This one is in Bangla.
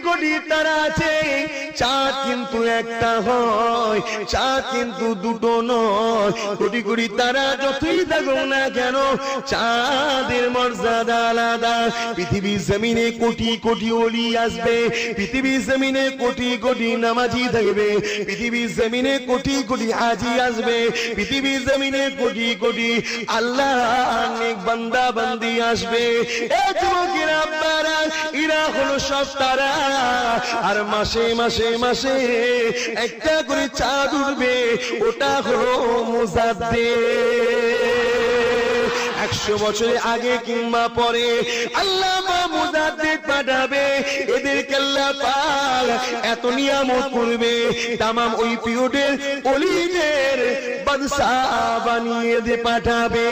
কোটি তারা আছে, চাঁদ কিন্তু একটা হয়, চাঁদ কিন্তু দুটো নয়। কোটি কোটি তারা যতই থাকুক না কেন, চাঁদের মর্যাদা আলাদা। পৃথিবীর জমিনে কোটি কোটি ওলি আসবে, পৃথিবীর জমিনে কোটি কোটি নামাজি থাকবে, পৃথিবীর জমিনে কোটি কোটি হাজি আসবে, পৃথিবীর জমিনে কোটি কোটি আল্লাহ নেক বান্দা বান্দি আসবে। এই যুবকেরা আপনারা, এরা হলো সব তারা। আর মাসে মাসে মাসে একটা করে চাঁদ উঠবে, ওটা হলো মুজাদ্দিদ। 100 বছর আগে কিংবা পরে আল্লাহ মুজাদ্দিদ পাঠাবে, এদেরকে আল্লাহ পাক এত নিয়ামত করবে, তামাম ওই পিরিয়ডের ওলিদের বাদশা বানিয়ে দিয়ে পাঠাবে।